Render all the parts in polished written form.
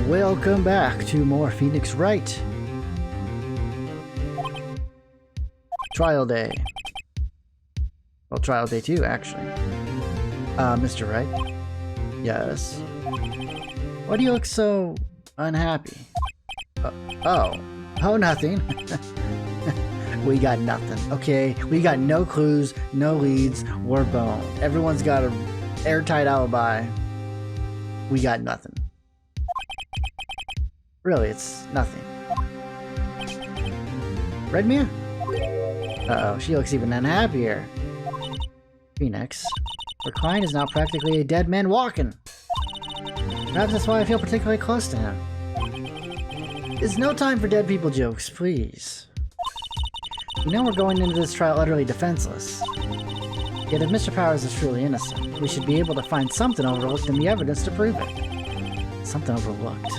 Welcome back to more Phoenix Wright. Trial day. Well, trial day 2, actually. Mr. Wright? Yes? Why do you look so unhappy? Oh, nothing. We got nothing, okay? We got no clues, no leads, we're boned. Everyone's got an airtight alibi. We got nothing. Really, it's nothing. Redmere? Uh-oh, she looks even unhappier. Phoenix. Her client is now practically a dead man walking. Perhaps that's why I feel particularly close to him. It's no time for dead people jokes, please. You know we're going into this trial utterly defenseless. Yet if Mr. Powers is truly innocent, we should be able to find something overlooked in the evidence to prove it. Something overlooked.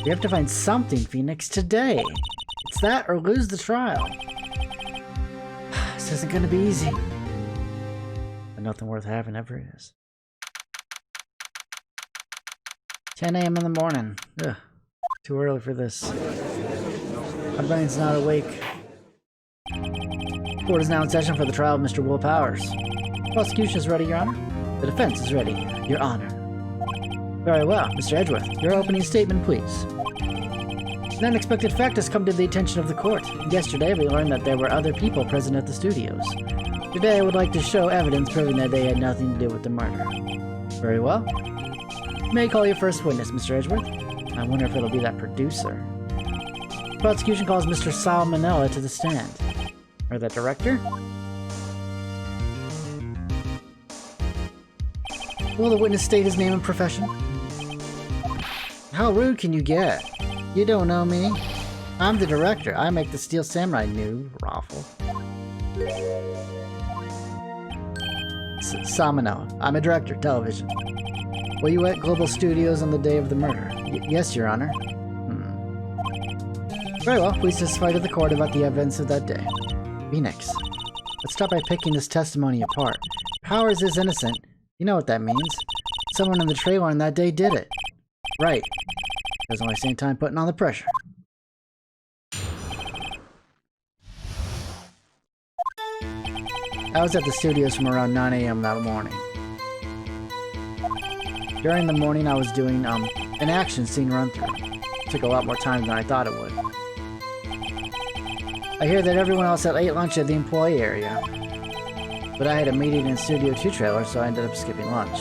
We have to find something, Phoenix, today. It's that or lose the trial. This isn't gonna be easy. But nothing worth having ever is. 10 a.m. in the morning. Ugh. Too early for this. My brain's not awake. Court is now in session for the trial of Mr. Will Powers. Prosecution is ready, Your Honor. The defense is ready, Your Honor. Very well, Mr. Edgeworth. Your opening statement, please. An unexpected fact has come to the attention of the court. Yesterday, we learned that there were other people present at the studios. Today, I would like to show evidence proving that they had nothing to do with the murder. Very well. You may call your first witness, Mr. Edgeworth. I wonder if it'll be that producer. The prosecution calls Mr. Salmonella to the stand. Or the director? Will the witness state his name and profession? How rude can you get? You don't know me. I'm the director. I make the Steel Samurai new raffle. Salmonella. I'm a director, television. Were you at Global Studios on the day of the murder? Yes, Your Honor. Very well, please testify to the court about the events of that day. Phoenix. Let's start by picking this testimony apart. Powers is innocent. You know what that means. Someone in the trailer on that day did it. Right. Doesn't waste any time putting on the pressure. I was at the studios from around 9 a.m. that morning. During the morning, I was doing an action scene run-through. Took a lot more time than I thought it would. I hear that everyone else ate lunch at the employee area. But I had a meeting in Studio 2 trailer, so I ended up skipping lunch.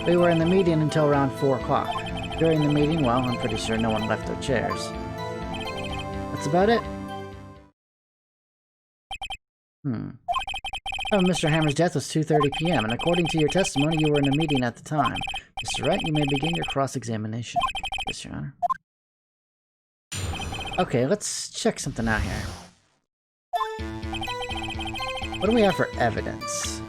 We were in the meeting until around 4 o'clock. During the meeting, well, I'm pretty sure no one left their chairs. That's about it. Oh, Mr. Hammer's death was 2:30 p.m., and according to your testimony, you were in a meeting at the time. Mr. Wright, you may begin your cross-examination. Yes, Your Honor. Okay, let's check something out here. What do we have for evidence?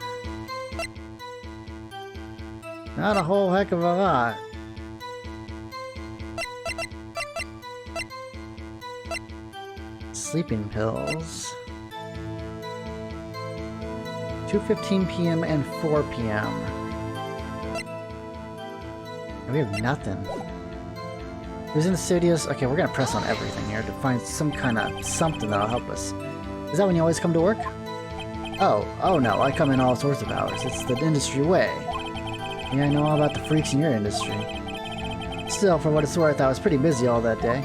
Not a whole heck of a lot. Sleeping pills. 2:15 p.m. and 4 p.m. We have nothing. He was in the studios. Okay, we're gonna press on everything here to find some kind of something that'll help us. Is that when you always come to work? Oh no, I come in all sorts of hours. It's the industry way. Yeah, I know all about the freaks in your industry. Still, for what it's worth, I was pretty busy all that day.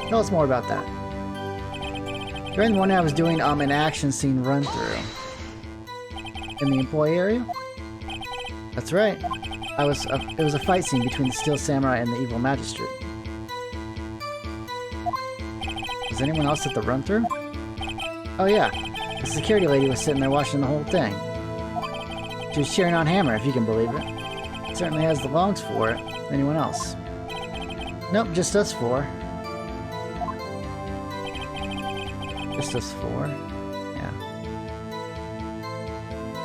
Tell us more about that. During the morning, I was doing an action scene run-through. In the employee area? That's right. It was a fight scene between the Steel Samurai and the evil magistrate. Was anyone else at the run-through? Oh yeah, the security lady was sitting there watching the whole thing. She was cheering on Hammer, if you can believe it. Certainly has the lungs for it. Anyone else? Nope, just us four. Just us four. Yeah.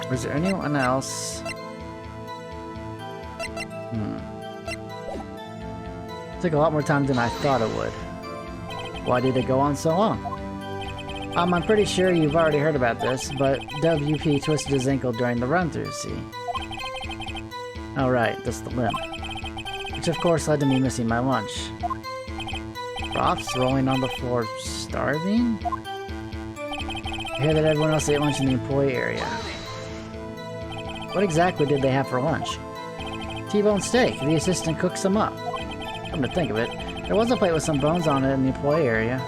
Was there anyone else? Took a lot more time than I thought it would. Why did it go on so long? I'm pretty sure you've already heard about this, but WP twisted his ankle during the run-through, see? Oh right, that's the limp. which of course led to me missing my lunch. Props rolling on the floor, starving? I hear that everyone else ate lunch in the employee area. What exactly did they have for lunch? T-bone steak. The assistant cooks them up. Come to think of it, there was a plate with some bones on it in the employee area.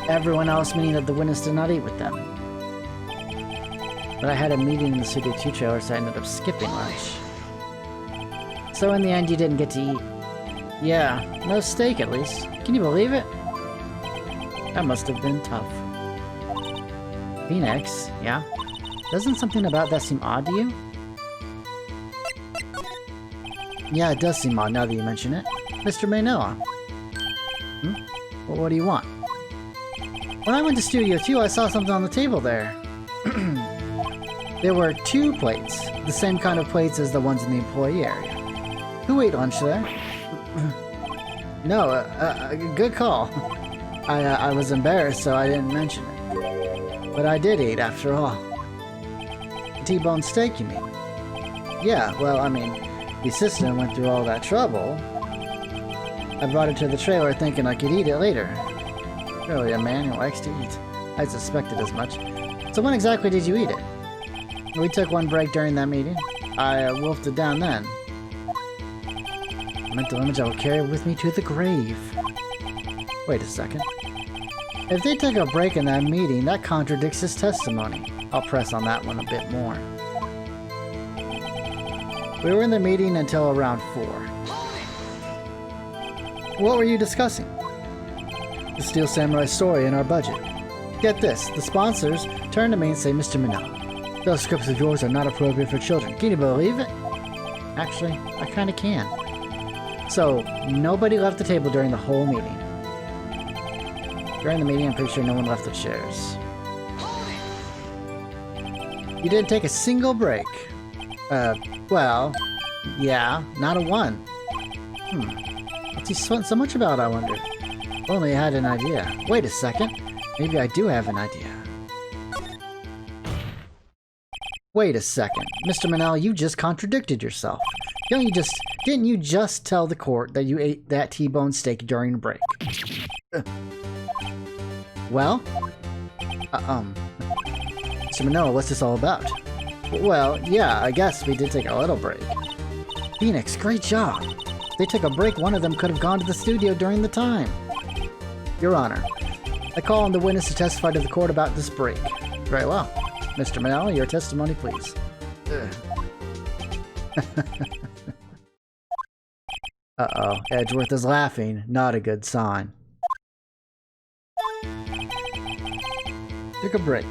Everyone else, meaning that the witness, did not eat with them. But I had a meeting in the Studio 2 trailer, so I ended up skipping lunch. So in the end, you didn't get to eat. Yeah, no steak at least. Can you believe it? That must have been tough. Phoenix, yeah? Doesn't something about that seem odd to you? Yeah, it does seem odd now that you mention it. Mr. Manila. Well, what do you want? When I went to Studio 2, I saw something on the table there. There were 2 plates, the same kind of plates as the ones in the employee area. Who ate lunch there? No, good call. I was embarrassed, so I didn't mention it. But I did eat, after all. T-bone steak, you mean? Yeah, well, I mean, the assistant went through all that trouble. I brought it to the trailer thinking I could eat it later. Really a man who likes to eat. I suspected as much. So when exactly did you eat it? We took one break during that meeting. I wolfed it down then. A mental image I will carry with me to the grave. Wait a second. If they took a break in that meeting, that contradicts his testimony. I'll press on that one a bit more. We were in the meeting until around 4. What were you discussing? The Steel Samurai story and our budget. Get this, the sponsors turn to me and say, Mr. Minella, those scripts of yours are not appropriate for children. Can you believe it? Actually, I kinda can. So, nobody left the table during the whole meeting. During the meeting, I'm pretty sure no one left the chairs. You didn't take a single break. Well, yeah, not a one. What's he sweating so much about, I wonder? If only I had an idea. Wait a second. Maybe I do have an idea. Wait a second. Mr. Manel, you just contradicted yourself. Didn't you just tell the court that you ate that T-bone steak during a break? Well? Mr. Manel, what's this all about? Well, yeah, I guess we did take a little break. Phoenix, great job. If they took a break, one of them could have gone to the studio during the time. Your Honor, I call on the witness to testify to the court about this break. Very well. Mr. Manel, your testimony, please. Uh-oh, Edgeworth is laughing. Not a good sign. Took a break.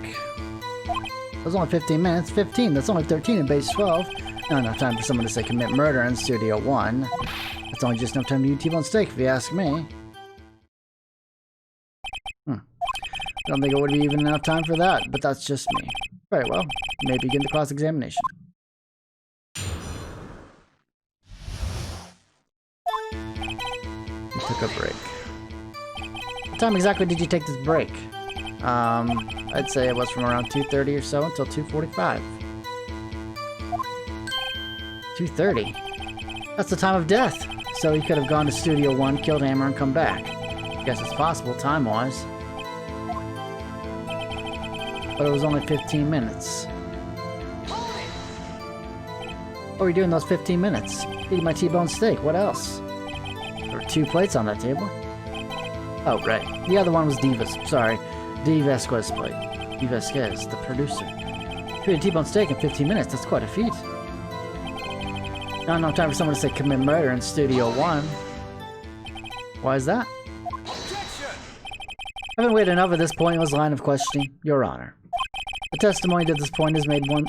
It was only 15 minutes. 15, that's only 13 in base 12. Not enough time for someone to say commit murder in Studio 1. That's only just enough time to eat T-bone steak, if you ask me. I don't think it would be even enough time for that, but that's just me. Very well. You may begin the cross-examination. You took a break. What time exactly did you take this break? I'd say it was from around 2:30 or so until 2:45. 2:30? That's the time of death! So he could have gone to Studio 1, killed Hammer, and come back. Guess it's possible, time-wise. But it was only 15 minutes. What were you doing those 15 minutes? Eating my T-bone steak, what else? There were 2 plates on that table. Oh, right. The other one was Diva's. Sorry. D. Vasquez's plate. D. Vasquez, the producer. If you ate T-bone steak in 15 minutes, that's quite a feat. Not enough time for someone to say commit murder in Studio 1. Why is that? I haven't waited enough at this pointless line of questioning, Your Honor. The testimony to this point has made one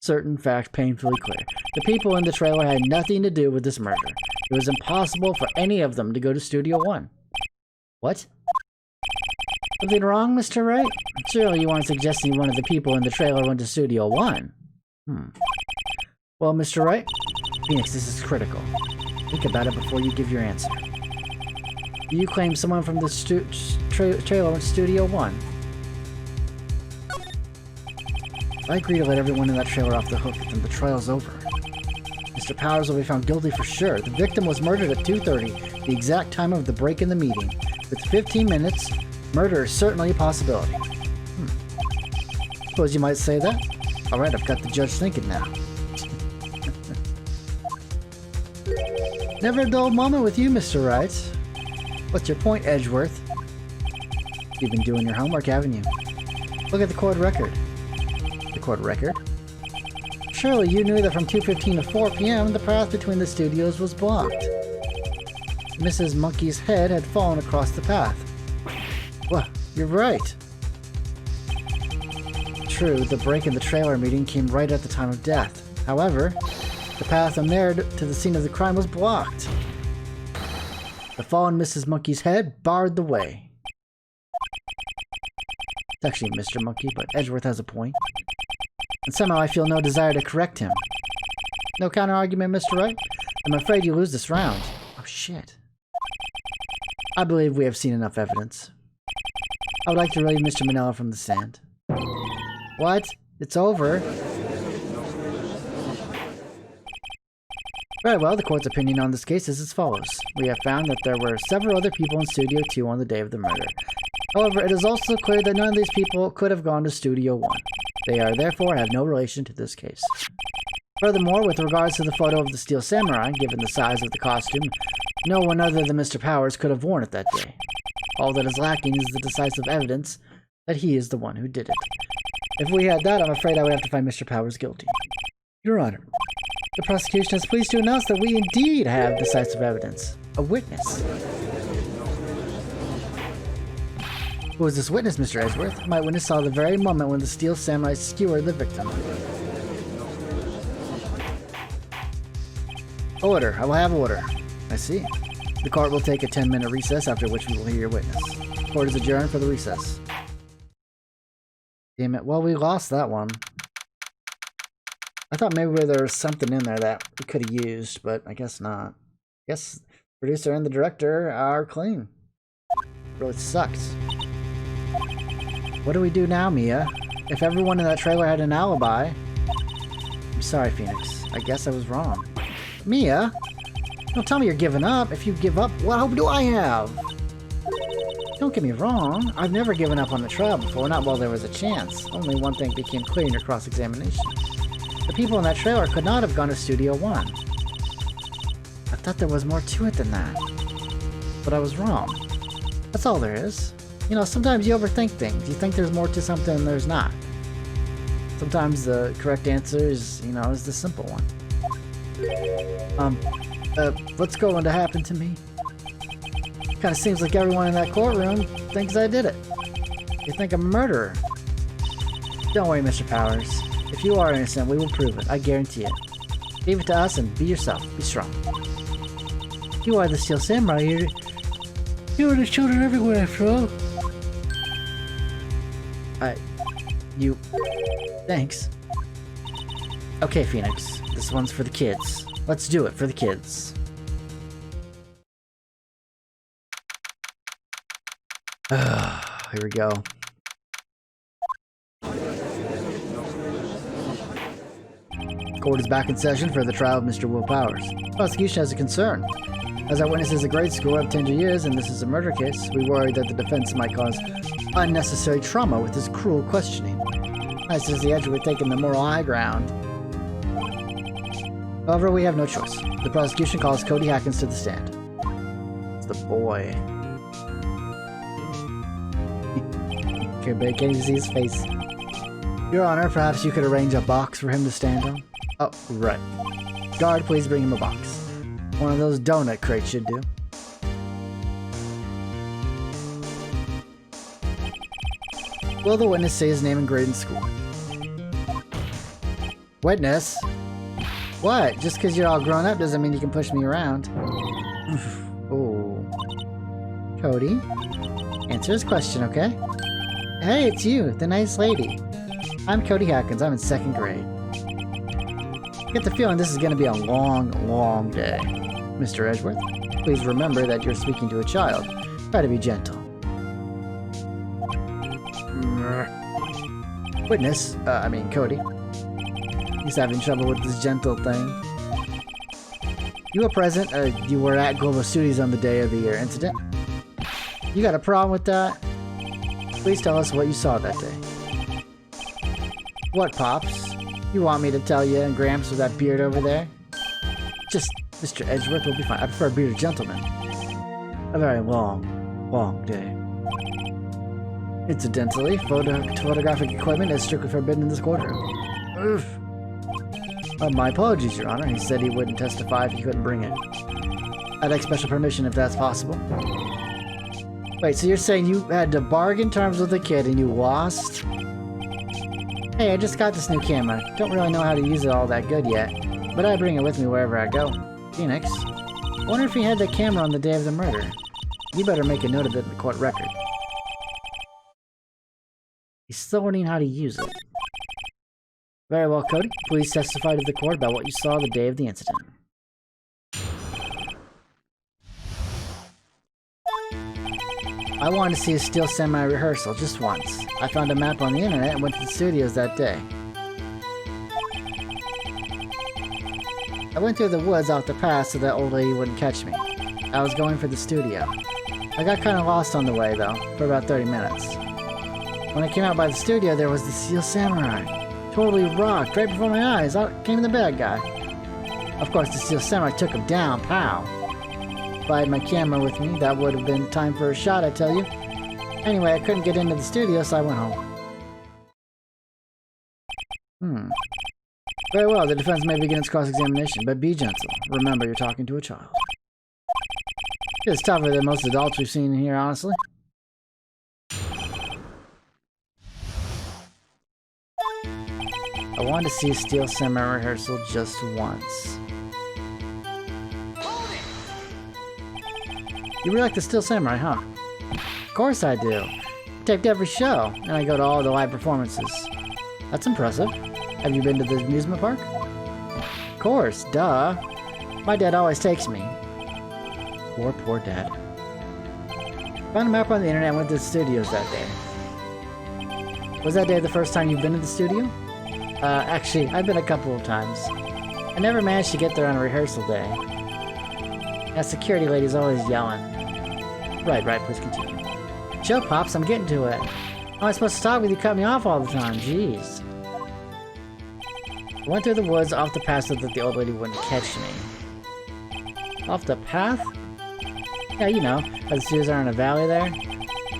certain fact painfully clear. The people in the trailer had nothing to do with this murder. It was impossible for any of them to go to Studio 1. What? Something wrong, Mr. Wright? Surely you aren't suggesting one of the people in the trailer went to Studio 1. Well, Mr. Wright? Phoenix, this is critical. Think about it before you give your answer. Do you claim someone from the trailer went to Studio 1? I agree to let everyone in that trailer off the hook, then the trial's over. Mr. Powers will be found guilty for sure. The victim was murdered at 2:30, the exact time of the break in the meeting. With 15 minutes, murder is certainly a possibility. Suppose you might say that? Alright, I've got the judge thinking now. Never a dull moment with you, Mr. Wright. What's your point, Edgeworth? You've been doing your homework, haven't you? Look at the court record. The court record? Surely you knew that from 2:15 to 4 p.m. the path between the studios was blocked. Mrs. Monkey's head had fallen across the path. Well, you're right. True, the break in the trailer meeting came right at the time of death. However, the path from there to the scene of the crime was blocked. The fallen Mrs. Monkey's head barred the way. It's actually Mr. Monkey, but Edgeworth has a point. And somehow I feel no desire to correct him. No counter-argument, Mr. Wright? I'm afraid you lose this round. Oh, shit. I believe we have seen enough evidence. I would like to relieve Mr. Manella from the stand. What? It's over? Very well, the court's opinion on this case is as follows. We have found that there were several other people in Studio 2 on the day of the murder. However, it is also clear that none of these people could have gone to Studio 1. They are therefore have no relation to this case. Furthermore, with regards to the photo of the Steel Samurai, given the size of the costume, no one other than Mr. Powers could have worn it that day. All that is lacking is the decisive evidence that he is the one who did it. If we had that, I'm afraid I would have to find Mr. Powers guilty. Your Honor, the prosecution is pleased to announce that we indeed have decisive evidence. A witness. Who is this witness, Mr. Edgeworth? My witness saw the very moment when the Steel Samurai skewered the victim. Order. I will have order. I see. The court will take a 10-minute recess, after which we will hear your witness. Court is adjourned for the recess. Damn it. Well, we lost that one. I thought maybe there was something in there that we could have used, but I guess not. I guess the producer and the director are clean. Really sucks. What do we do now, Mia? If everyone in that trailer had an alibi... I'm sorry, Phoenix. I guess I was wrong. Mia? Don't tell me you're giving up. If you give up, what hope do I have? Don't get me wrong. I've never given up on the trial before, not while there was a chance. Only one thing became clear in your cross-examination. The people in that trailer could not have gone to Studio 1. I thought there was more to it than that. But I was wrong. That's all there is. You know, sometimes you overthink things. You think there's more to something and there's not. Sometimes the correct answer is, you know, is the simple one. What's going to happen to me? Kinda seems like everyone in that courtroom thinks I did it. They think I'm a murderer. Don't worry, Mr. Powers. If you are innocent, we will prove it. I guarantee it. Leave it to us and be yourself. Be strong. You are the Steel Samurai. You are the children everywhere, after all. Thanks. Okay, Phoenix. This one's for the kids. Let's do it for the kids. Here we go. Court is back in session for the trial of Mr. Will Powers. The prosecution has a concern. As our witness is a grade school of 10 years and this is a murder case, we worry that the defense might cause unnecessary trauma with his cruel questioning. Nice to see Edgeworth taking the moral high ground. However, we have no choice. The prosecution calls Cody Hackins to the stand. It's the boy. Can you see his face? Your Honor, perhaps you could arrange a box for him to stand on? Oh, right. Guard, please bring him a box. One of those donut crates should do. Will the witness say his name and grade in school? Witness? What? Just because you're all grown up doesn't mean you can push me around. Oh. Cody? Answer his question, okay? Hey, it's you, the nice lady. I'm Cody Hackins. I'm in 2nd grade. I get the feeling this is going to be a long, long day. Mr. Edgeworth, please remember that you're speaking to a child. Try to be gentle. Witness, Cody. He's having trouble with this gentle thing. You were present, you were at Global Studios on the day of the incident. You got a problem with that? Please tell us what you saw that day. What, Pops? You want me to tell you and Gramps with that beard over there? Just Mr. Edgeworth will be fine. I prefer a bearded gentleman. A very long, long day. Incidentally, photographic equipment is strictly forbidden in this courtroom. Oof. My apologies, Your Honor. He said he wouldn't testify if he couldn't bring it. I'd like special permission if that's possible. Wait, so you're saying you had to bargain terms with the kid and you lost? Hey, I just got this new camera. Don't really know how to use it all that good yet, but I bring it with me wherever I go. Phoenix, I wonder if he had the camera on the day of the murder. You better make a note of it in the court record. He's still learning how to use it. Very well, Cody. Please testify to the court about what you saw the day of the incident. I wanted to see a Steel Samurai rehearsal just once. I found a map on the internet and went to the studios that day. I went through the woods off the path so that old lady wouldn't catch me. I was going for the studio. I got kind of lost on the way, though, for about 30 minutes. When I came out by the studio, there was the Steel Samurai. Totally rocked, right before my eyes. Out came the bad guy. Of course, the Steel Samurai took him down, pow. If I had my camera with me, that would have been time for a shot, I tell you. Anyway, I couldn't get into the studio, so I went home. Very well, the defense may begin its cross-examination, but be gentle. Remember, you're talking to a child. It's tougher than most adults we've seen in here, honestly. I wanted to see a Steel Samurai rehearsal just once. You really like the Steel Samurai, huh? Of course I do. I taped every show, and I go to all the live performances. That's impressive. Have you been to the amusement park? Of course, duh. My dad always takes me. Poor dad. Found a map on the internet and went to the studios that day. Was that day the first time you've been to the studio? Actually, I've been a couple of times. I never managed to get there on a rehearsal day. That security lady's always yelling. Right, please continue. Chill, Pops, I'm getting to it. How am I supposed to talk with you cut me off all the time? Jeez. I went through the woods off the path so that the old lady wouldn't catch me. Off the path? Yeah, you know, how the studios are in a valley there.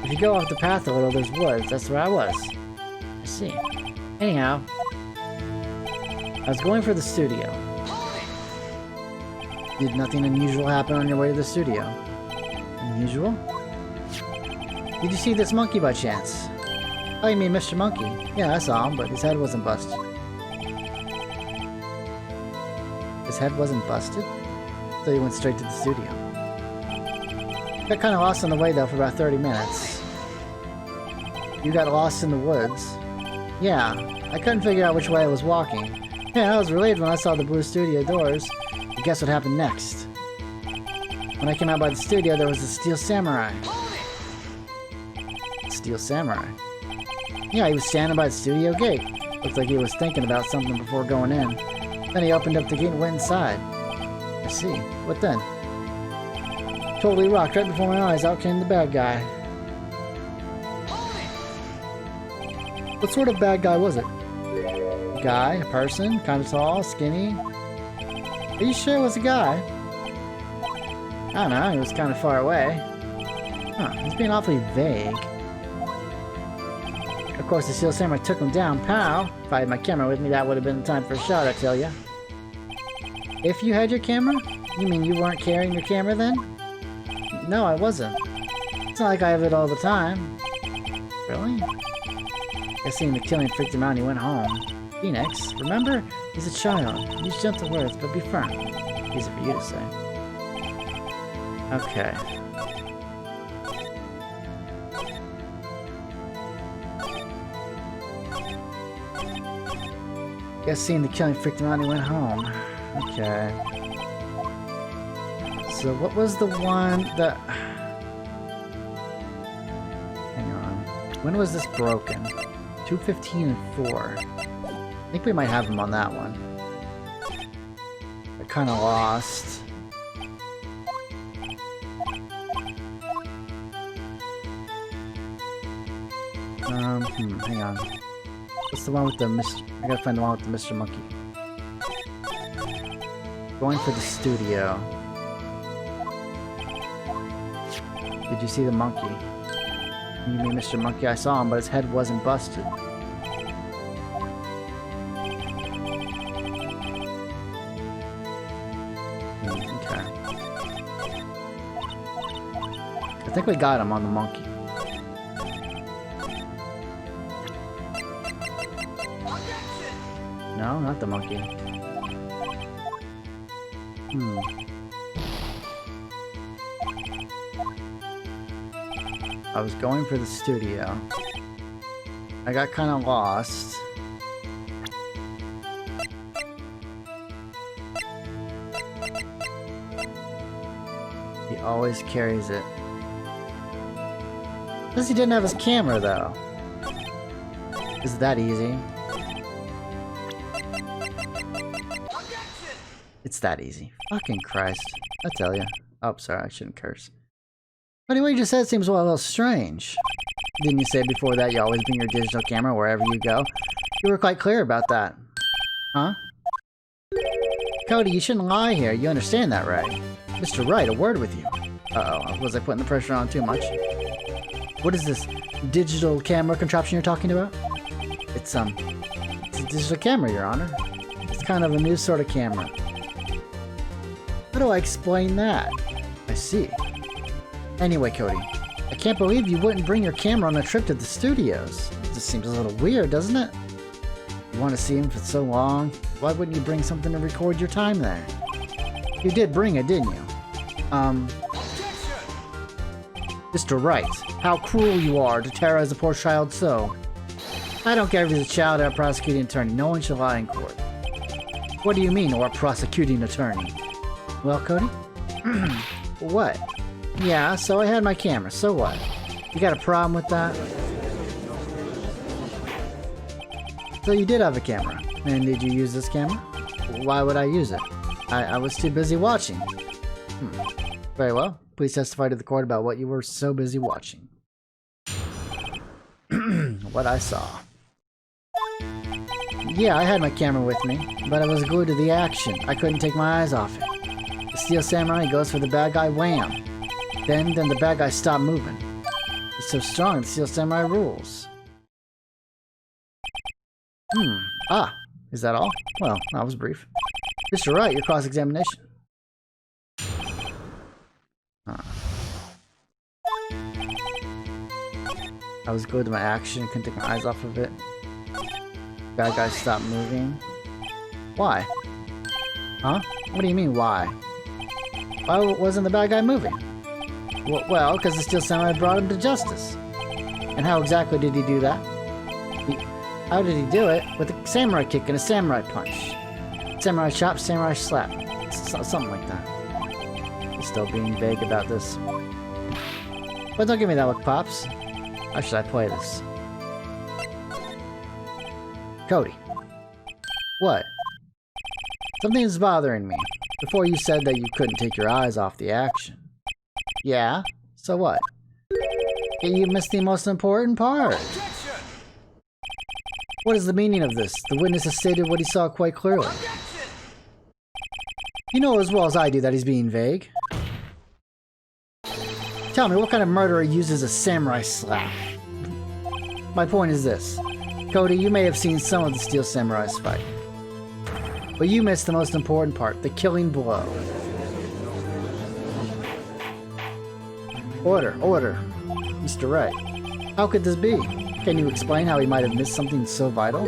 If you go off the path a little, there's woods. That's where I was. I see. Anyhow, I was going for the studio. Did nothing unusual happen on your way to the studio? Unusual? Did you see this monkey by chance? Oh, you mean Mr. Monkey? Yeah, I saw him, but his head wasn't busted. His head wasn't busted? So he went straight to the studio. Got kind of lost on the way, though, for about 30 minutes. You got lost in the woods? Yeah, I couldn't figure out which way I was walking. Yeah, I was relieved when I saw the blue studio doors. But guess what happened next? When I came out by the studio, there was a Steel Samurai. Steel Samurai? Yeah, he was standing by the studio gate. Looked like he was thinking about something before going in. Then he opened up the gate and went inside. I see. What then? Totally rocked right before my eyes. Out came the bad guy. What sort of bad guy was it? A guy? A person? Kind of tall? Skinny? Are you sure it was a guy? I don't know. He was kind of far away. Huh. He's being awfully vague. Of course, the Steel Samurai took him down. Pow! If I had my camera with me, that would have been the time for a shot, I tell ya. If you had your camera? You mean you weren't carrying your camera then? No, I wasn't. It's not like I have it all the time. Really? Guess seeing the killing freaked him out and he went home. Phoenix, remember? He's a child. Use gentle words, but be firm. Easy for you to say. Okay. Guess seeing the killing freaked him out and he went home. Okay. So what was the one that... Hang on. When was this broken? 2:15 and 4. I think we might have him on that one. I kind of lost. Hang on. What's the one with the I gotta find the one with the Mr. Monkey. Going for the studio. Did you see the monkey? You mean Mr. Monkey? I saw him, but his head wasn't busted. Okay. I think we got him on the monkey. No, not the monkey. I was going for the studio. I got kind of lost. He always carries it. Because he didn't have his camera, though. Is it that easy? It's that easy. Fucking Christ. I tell ya. Oh, sorry, I shouldn't curse. But what you just said seems a little strange. Didn't you say before that you always bring your digital camera wherever you go? You were quite clear about that. Huh? Cody, you shouldn't lie here. You understand that, right? Mr. Wright, a word with you. Uh-oh, was I putting the pressure on too much? What is this digital camera contraption you're talking about? It's a digital camera, Your Honor. It's kind of a new sort of camera. How do I explain that? I see. Anyway, Cody, I can't believe you wouldn't bring your camera on a trip to the studios. This seems a little weird, doesn't it? You want to see him for so long? Why wouldn't you bring something to record your time there? You did bring it, didn't you? Mr. Wright, how cruel you are to terrorize a poor child so. I don't care if he's a child or a prosecuting attorney. No one should lie in court. What do you mean, or a prosecuting attorney? Well, Cody? What? Yeah, so I had my camera. So what? You got a problem with that? So you did have a camera. And did you use this camera? Why would I use it? I was too busy watching. Very well. Please testify to the court about what you were so busy watching. What I saw. Yeah, I had my camera with me, but I was glued to the action. I couldn't take my eyes off it. The Steel Samurai goes for the bad guy, wham! Then the bad guy stopped moving. He's so strong, the Steel Samurai rules. Ah, is that all? Well, that was brief. Mr. Wright, your cross-examination. I was glued to my action, couldn't take my eyes off of it. Bad guy stopped moving. Why? Huh? What do you mean, why? Why wasn't the bad guy moving? Well, because the Steel Samurai brought him to justice. And how exactly did he do that? How did he do it? With a samurai kick and a samurai punch. Samurai chop, samurai slap. Something like that. He's still being vague about this. But don't give me that look, Pops. How should I play this? Cody. What? Something's bothering me. Before you said that you couldn't take your eyes off the action. Yeah? So what? You missed the most important part. What is the meaning of this? The witness has stated what he saw quite clearly. You know as well as I do that he's being vague. Tell me, what kind of murderer uses a samurai slap? My point is this. Cody, you may have seen some of the Steel Samurai's fight. But you missed the most important part, the killing blow. Order, order. Mr. Wright. How could this be? Can you explain how he might have missed something so vital?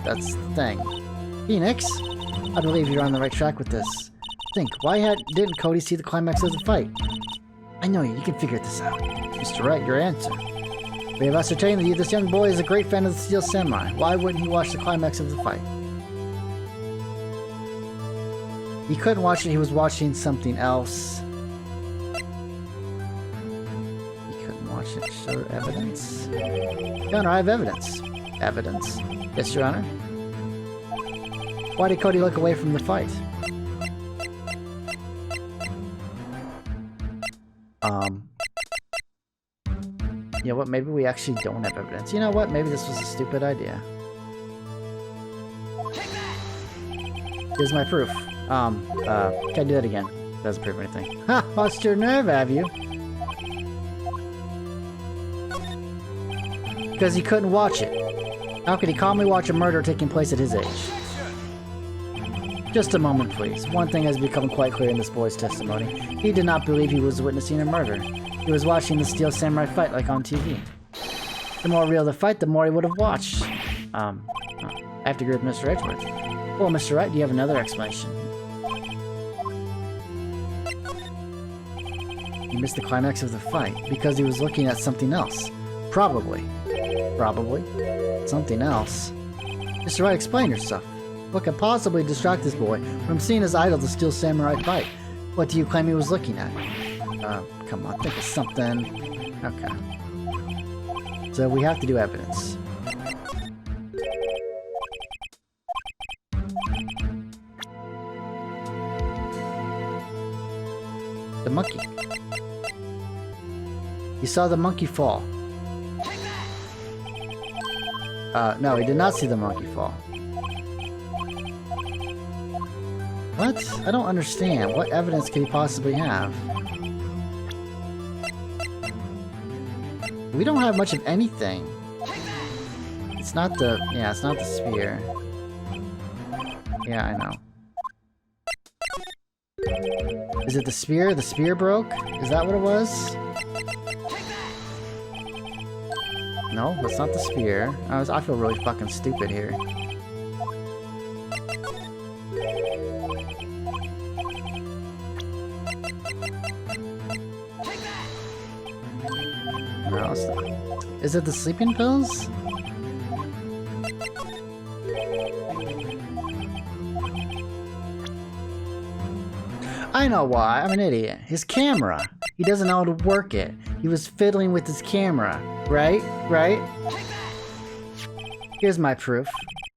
That's the thing. Phoenix? I believe you're on the right track with this. Think, why didn't Cody see the climax of the fight? I know you can figure this out. Mr. Wright, your answer. We have ascertained that this young boy is a great fan of the Steel Samurai. Why wouldn't he watch the climax of the fight? He couldn't watch it, he was watching something else. He couldn't watch it. Show evidence? Your Honor, I have evidence. Evidence? Yes, Your Honor. Why did Cody look away from the fight? You know what, maybe we actually don't have evidence. You know what, maybe this was a stupid idea. Here's my proof. Can't do that again. Doesn't prove anything. Ha! Lost your nerve, have you? Because he couldn't watch it. How could he calmly watch a murder taking place at his age? Just a moment, please. One thing has become quite clear in this boy's testimony. He did not believe he was witnessing a murder. He was watching the Steel Samurai fight like on TV. The more real the fight, the more he would have watched. I have to agree with Mr. Edgeworth. Well, Mr. Wright, do you have another explanation? He missed the climax of the fight because he was looking at something else. Probably. Probably. Something else. Mr. Wright, explain yourself. What could possibly distract this boy from seeing his idol, the Steel Samurai, fight? What do you claim he was looking at? Come on, think of something. Okay. So we have to do evidence. The monkey. He saw the monkey fall. No, he did not see the monkey fall. What? I don't understand. What evidence could he possibly have? We don't have much of anything. It's not the... yeah, it's not the spear. Yeah, I know. Is it the spear? The spear broke? Is that what it was? No, that's not the spear. I feel really fucking stupid here. No, it's not. Is it the sleeping pills? I know why. I'm an idiot. His camera. He doesn't know how to work it. He was fiddling with his camera. Right? Right? Here's my proof.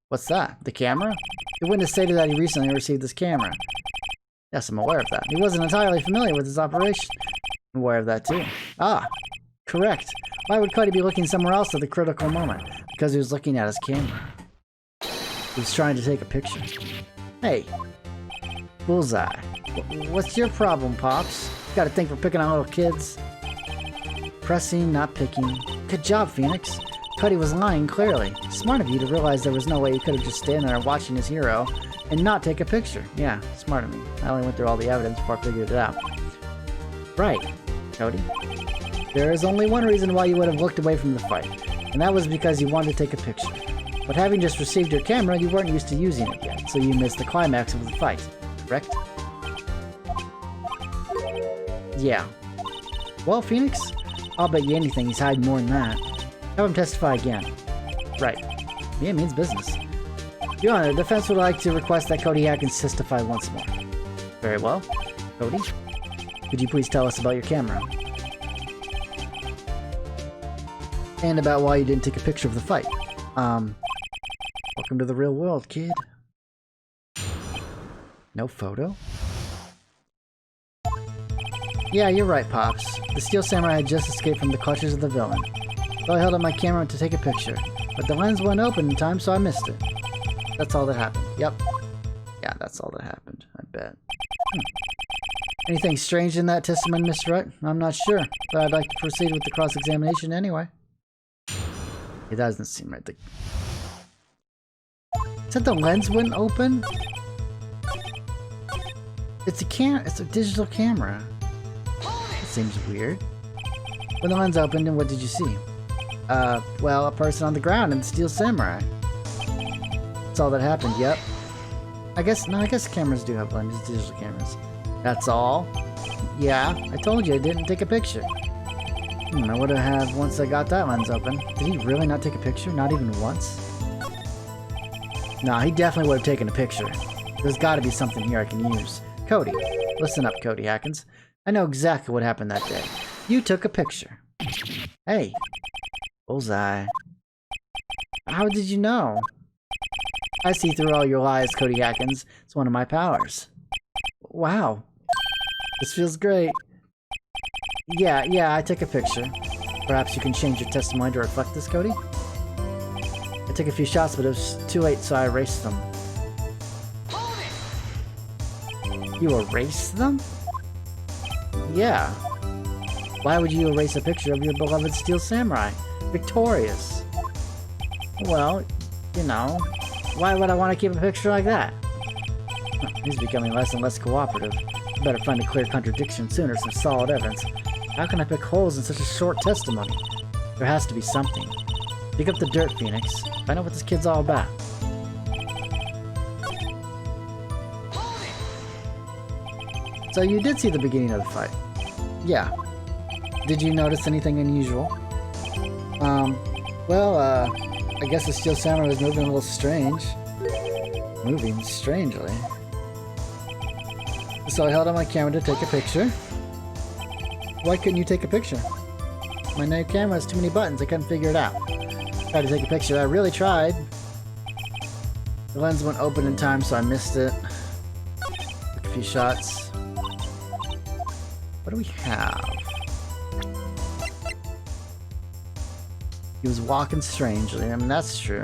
What's that? The camera? The witness stated that he recently received this camera. Yes, I'm aware of that. He wasn't entirely familiar with his operation. I'm aware of that too. Ah, correct. Why would Cody be looking somewhere else at the critical moment? Because he was looking at his camera. He was trying to take a picture. Hey, Bullseye. What's your problem, Pops? You gotta think we're picking on little kids. Pressing, not picking. Good job, Phoenix. Cody was lying, clearly. Smart of you to realize there was no way he could have just stand there watching his hero and not take a picture. Yeah, smart of me. I only went through all the evidence before I figured it out. Right, Cody. There is only one reason why you would have looked away from the fight, and that was because you wanted to take a picture. But having just received your camera, you weren't used to using it yet, so you missed the climax of the fight, correct? Yeah. Well, Phoenix, I'll bet you anything he's hiding more than that. Have him testify again. Right. Yeah, it means business. Your Honor, the defense would like to request that Cody Atkins testify once more. Very well. Cody, could you please tell us about your camera? And about why you didn't take a picture of the fight. Welcome to the real world, kid. No photo? Yeah, you're right, Pops. The Steel Samurai had just escaped from the clutches of the villain. So I held up my camera to take a picture, but the lens wasn't open in time, so I missed it. That's all that happened. Yep. Yeah, that's all that happened, I bet. Anything strange in that testimony, Mr. Wright? I'm not sure, but I'd like to proceed with the cross-examination anyway. It doesn't seem right. Said the lens wouldn't open? It's a digital camera. It seems weird. When the lens opened, and what did you see? Well, a person on the ground and the Steel Samurai. That's all that happened, yep. I guess cameras do have lenses, digital cameras. That's all? Yeah, I told you I didn't take a picture. I would have once I got that lens open. Did he really not take a picture? Not even once? Nah, he definitely would have taken a picture. There's gotta be something here I can use. Cody. Listen up, Cody Atkins. I know exactly what happened that day. You took a picture. Hey. Bullseye. How did you know? I see through all your lies, Cody Atkins. It's one of my powers. Wow. This feels great. Yeah, I took a picture. Perhaps you can change your testimony to reflect this, Cody? I took a few shots, but it was too late, so I erased them. You erased them? Yeah. Why would you erase a picture of your beloved Steel Samurai? Victorious. Well, you know, why would I want to keep a picture like that? He's becoming less and less cooperative. I better find a clear contradiction sooner, some solid evidence. How can I pick holes in such a short testimony? There has to be something. Dig up the dirt, Phoenix. Find out what this kid's all about. So you did see the beginning of the fight. Yeah. Did you notice anything unusual? I guess the Steel Samurai was moving a little strange. Moving strangely. So I held out my camera to take a picture. Why couldn't you take a picture? My new camera has too many buttons, I couldn't figure it out. Tried to take a picture, I really tried. The lens went open in time, so I missed it. Took a few shots. What do we have? He was walking strangely. I mean, that's true.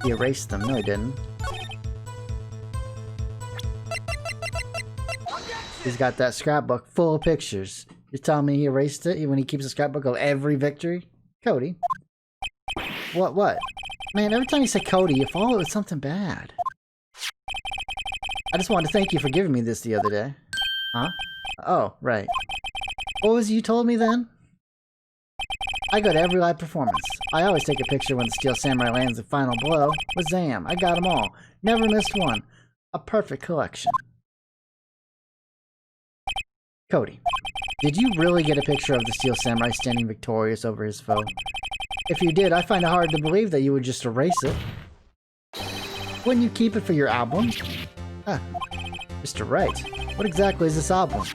He erased them. No, he didn't. He's got that scrapbook full of pictures. You're telling me he erased it when he keeps a scrapbook of every victory? Cody? What? Man, every time you say Cody, you follow it with something bad. I just wanted to thank you for giving me this the other day. Huh? Oh, right. What was it you told me then? I go to every live performance. I always take a picture when the Steel Samurai lands the final blow. Wazam! I got them all. Never missed one. A perfect collection. Cody, did you really get a picture of the Steel Samurai standing victorious over his foe? If you did, I find it hard to believe that you would just erase it. Wouldn't you keep it for your album? Ah, Mr. Wright, what exactly is this album?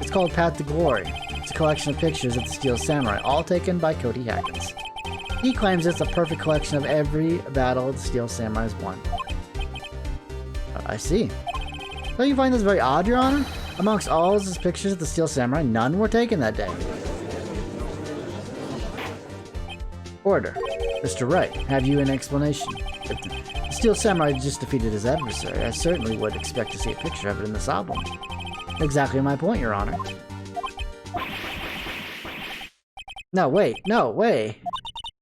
It's called Path to Glory. It's a collection of pictures of the Steel Samurai, all taken by Cody Hackins. He claims it's a perfect collection of every battle the Steel Samurai's won. I see. Don't you find this very odd, Your Honor? Amongst all of his pictures of the Steel Samurai, none were taken that day. Order. Mr. Wright, have you an explanation? If the Steel Samurai just defeated his adversary, I certainly would expect to see a picture of it in this album. Exactly my point, Your Honor. No, wait. No, way.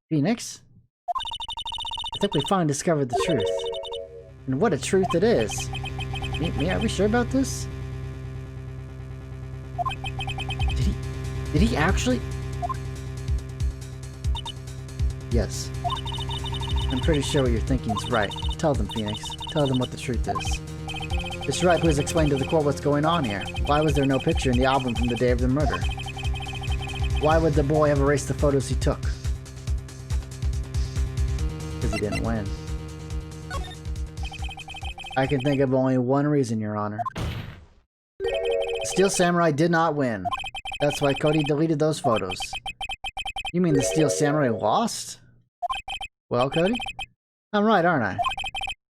Phoenix? I think we finally discovered the truth. And what a truth it is. Me, are we sure about this? Did he actually? Yes. I'm pretty sure what you're thinking is right. Tell them, Phoenix. Tell them what the truth is. Mr. Wright, please explain to the court what's going on here. Why was there no picture in the album from the day of the murder? Why would the boy have erased the photos he took? Because he didn't win. I can think of only one reason, Your Honor. The Steel Samurai did not win. That's why Cody deleted those photos. You mean the Steel Samurai lost? Well, Cody? I'm right, aren't I?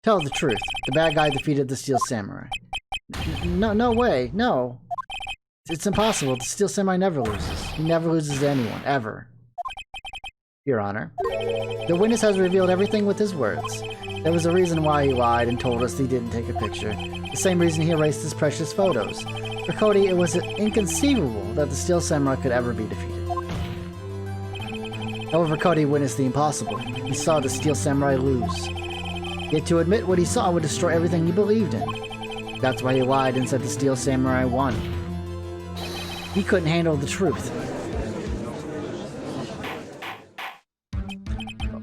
Tell the truth. The bad guy defeated the Steel Samurai. No way. No. It's impossible. The Steel Samurai never loses. He never loses to anyone, ever. Your Honor. The witness has revealed everything with his words. There was a reason why he lied and told us he didn't take a picture. The same reason he erased his precious photos. For Cody, it was inconceivable that the Steel Samurai could ever be defeated. However, Cody witnessed the impossible. He saw the Steel Samurai lose. Yet to admit what he saw would destroy everything he believed in. That's why he lied and said the Steel Samurai won. He couldn't handle the truth.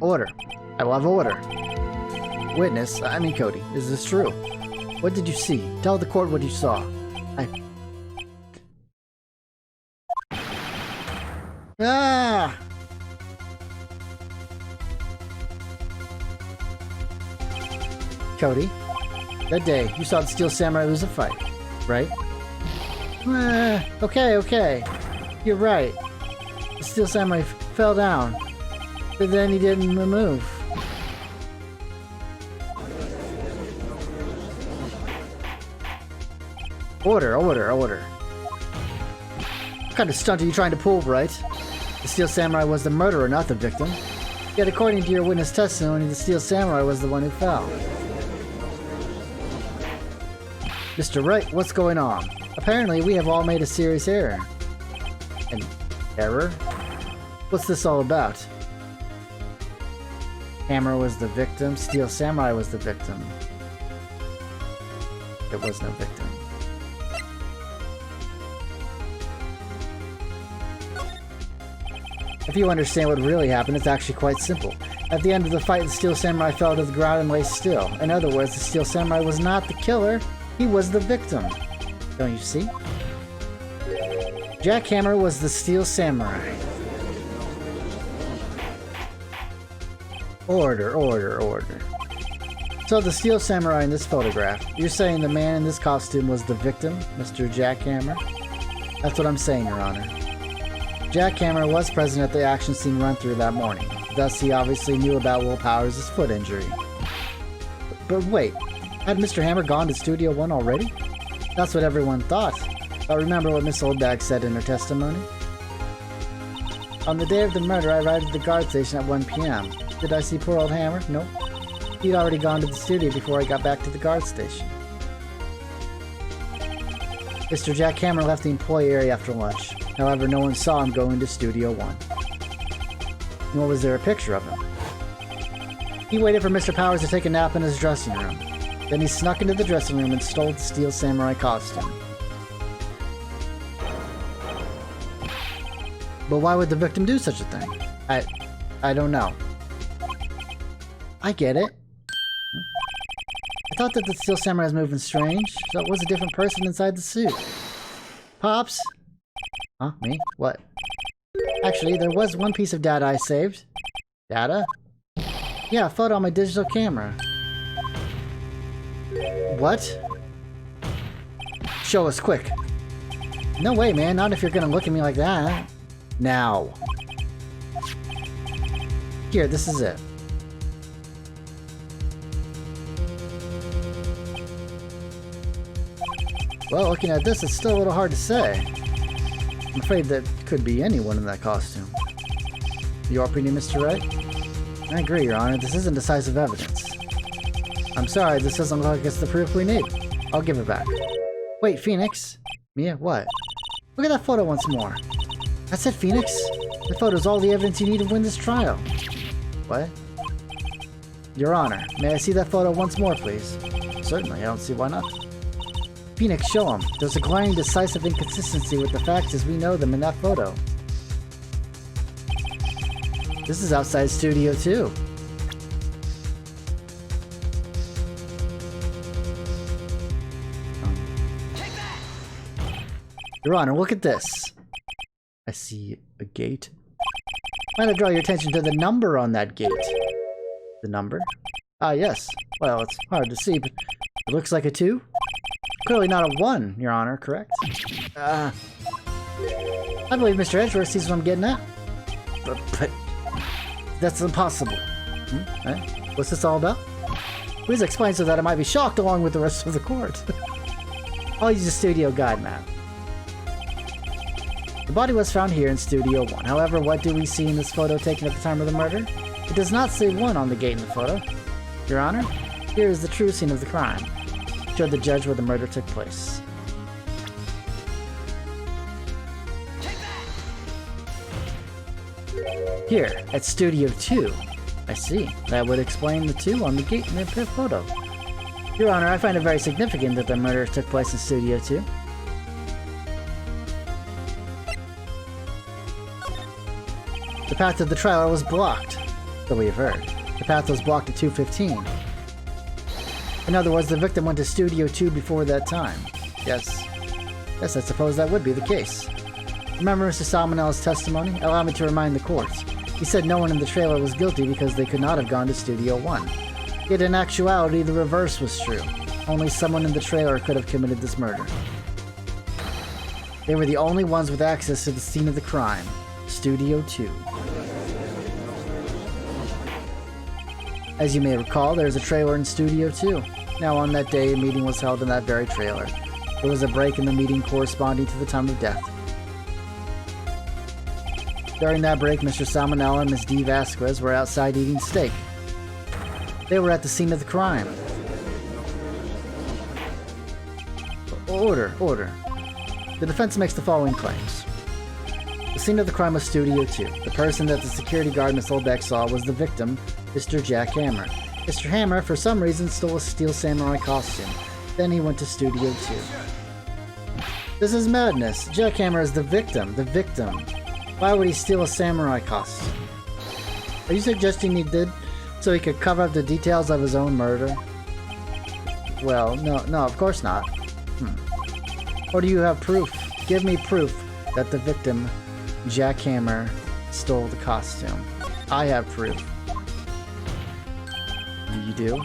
Order. I love order. Witness, I mean Cody, is this true? What did you see? Tell the court what you saw. Ah! Cody, that day, you saw the Steel Samurai lose a fight, right? Okay. You're right. The Steel Samurai fell down, but then he didn't move. Order. What kind of stunt are you trying to pull, Wright? The Steel Samurai was the murderer, not the victim. Yet according to your witness testimony, the Steel Samurai was the one who fell. Mr. Wright, what's going on? Apparently, we have all made a serious error. An error? What's this all about? Hammer was the victim, Steel Samurai was the victim. There was no victim. If you understand what really happened, it's actually quite simple. At the end of the fight, the Steel Samurai fell to the ground and lay still. In other words, the Steel Samurai was not the killer, he was the victim. Don't you see? Jackhammer was the Steel Samurai. Order, order, order. So the Steel Samurai in this photograph, you're saying the man in this costume was the victim, Mr. Jackhammer? That's what I'm saying, Your Honor. Jackhammer was present at the action scene run-through that morning. Thus, he obviously knew about Will Powers' foot injury. But wait, had Mr. Hammer gone to Studio 1 already? That's what everyone thought. But remember what Miss Oldbag said in her testimony? On the day of the murder, I arrived at the guard station at 1 p.m. Did I see poor old Hammer? Nope. He'd already gone to the studio before I got back to the guard station. Mr. Jackhammer left the employee area after lunch. However, no one saw him go into Studio 1. Nor was there a picture of him. He waited for Mr. Powers to take a nap in his dressing room. Then he snuck into the dressing room and stole the Steel Samurai costume. But why would the victim do such a thing? I don't know. I get it. I thought that the Steel Samurai was moving strange, so it was a different person inside the suit. Pops? Huh? Me? What? Actually, there was one piece of data I saved. Data? Yeah, a photo on my digital camera. What? Show us, quick. No way, man. Not if you're gonna look at me like that. Now. Here, this is it. Well, looking at this, it's still a little hard to say. I'm afraid that could be anyone in that costume. Your opinion, Mr. Wright? I agree, Your Honor. This isn't decisive evidence. I'm sorry, this doesn't look like it's the proof we need. I'll give it back. Wait, Phoenix? Mia, what? Look at that photo once more. That's it, Phoenix. The photo's all the evidence you need to win this trial. What? Your Honor, may I see that photo once more, please? Certainly, I don't see why not. Phoenix, show him. There's a glaring decisive inconsistency with the facts as we know them in that photo. This is outside Studio 2. Your Honor, look at this. I see a gate. Might I draw your attention to the number on that gate? The number? Ah, yes. Well, it's hard to see, but it looks like a 2. Clearly not a 1, Your Honor, correct? I believe Mr. Edgeworth sees what I'm getting at. But that's impossible. Eh? What's this all about? Please explain so that I might be shocked along with the rest of the court. I'll use a studio guide map. The body was found here in Studio 1. However, what do we see in this photo taken at the time of the murder? It does not say 1 on the gate in the photo. Your Honor, here is the true scene of the crime. Showed the judge where the murder took place. Here, at Studio 2. I see. That would explain the 2 on the gate in the photo. Your Honor, I find it very significant that the murder took place in Studio 2. The path to the trailer was blocked, so we have heard. The path was blocked at 2:15. In other words, the victim went to Studio 2 before that time. Yes, I suppose that would be the case. Remember Mr. Salmonella's testimony? Allow me to remind the court. He said no one in the trailer was guilty because they could not have gone to Studio 1. Yet in actuality, the reverse was true. Only someone in the trailer could have committed this murder. They were the only ones with access to the scene of the crime. Studio 2. As you may recall, there is a trailer in Studio 2. Now on that day, a meeting was held in that very trailer. There was a break in the meeting corresponding to the time of death. During that break, Mr. Salmonella and Miss D. Vasquez were outside eating steak. They were at the scene of the crime. Order. The defense makes the following claims. The scene of the crime was Studio 2. The person that the security guard Miss Olbeck saw was the victim, Mr. Jack Hammer. Mr. Hammer, for some reason, stole a steel samurai costume. Then he went to Studio 2. This is madness. Jack Hammer is the victim. The victim. Why would he steal a samurai costume? Are you suggesting he did so he could cover up the details of his own murder? Well, no, of course not. Or do you have proof? Give me proof that the victim, Jack Hammer, stole the costume. I have proof. You do?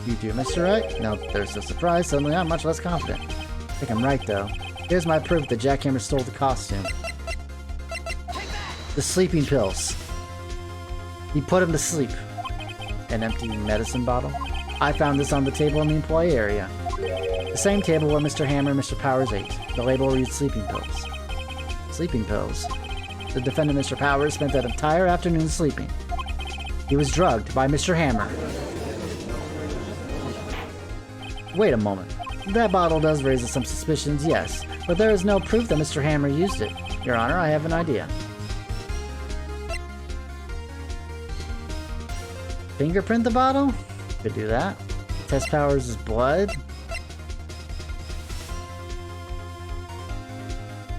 You do, Mr. Wright? No, there's a surprise. Suddenly I'm much less confident. I think I'm right, though. Here's my proof that Jack Hammer stole the costume. The sleeping pills. He put him to sleep. An empty medicine bottle? I found this on the table in the employee area. The same table where Mr. Hammer and Mr. Powers ate. The label reads sleeping pills. Sleeping pills? The defendant, Mr. Powers, spent that entire afternoon sleeping. He was drugged by Mr. Hammer. Wait a moment. That bottle does raise some suspicions, yes, but there is no proof that Mr. Hammer used it. Your Honor, I have an idea. Fingerprint the bottle? Could do that. Test Powers' blood?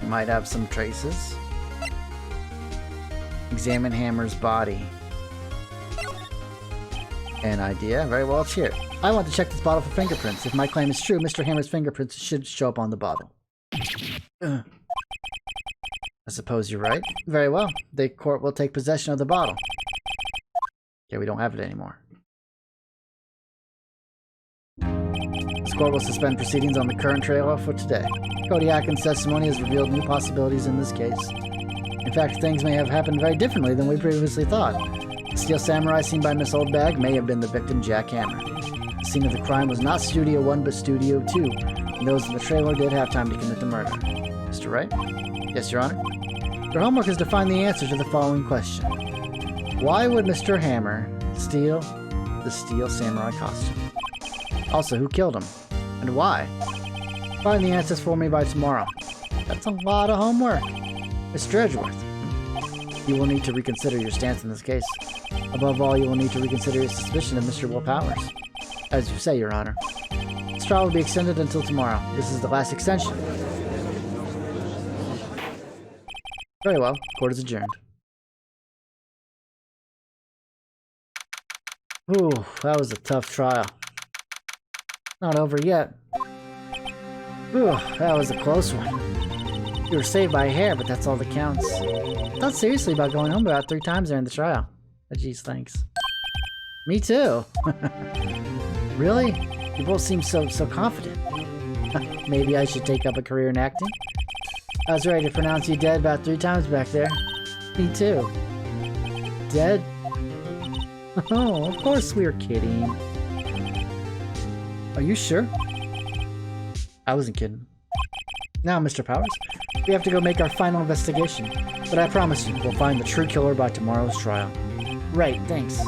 Might have some traces. Examine Hammer's body. An idea. Very well, it's here. I want to check this bottle for fingerprints. If my claim is true, Mr. Hammer's fingerprints should show up on the bottle. I suppose you're right. Very well. The court will take possession of the bottle. Okay, we don't have it anymore. This court will suspend proceedings on the current trial for today. Cody Atkins' testimony has revealed new possibilities in this case. In fact, things may have happened very differently than we previously thought. The steel samurai seen by Miss Oldbag may have been the victim, Jack Hammer. The scene of the crime was not Studio 1, but Studio 2, and those in the trailer did have time to commit the murder. Mr. Wright? Yes, Your Honor? Your homework is to find the answer to the following question. Why would Mr. Hammer steal the steel samurai costume? Also, who killed him? And why? Find the answers for me by tomorrow. That's a lot of homework. Mr. Edgeworth, you will need to reconsider your stance in this case. Above all, you will need to reconsider your suspicion of Mr. Will Powers. As you say, Your Honor. This trial will be extended until tomorrow. This is the last extension. Very well. Court is adjourned. Ooh, that was a tough trial. Not over yet. Ooh, that was a close one. You were saved by a hair, but that's all that counts. I thought seriously about going home about 3 times during the trial. Oh, geez, thanks. Me too. Really? You both seem so confident. Maybe I should take up a career in acting? I was ready to pronounce you dead about 3 times back there. Me too. Dead? Oh, of course we were kidding. Are you sure? I wasn't kidding. Now, Mr. Powers, we have to go make our final investigation. But I promise you, we'll find the true killer by tomorrow's trial. Right, thanks.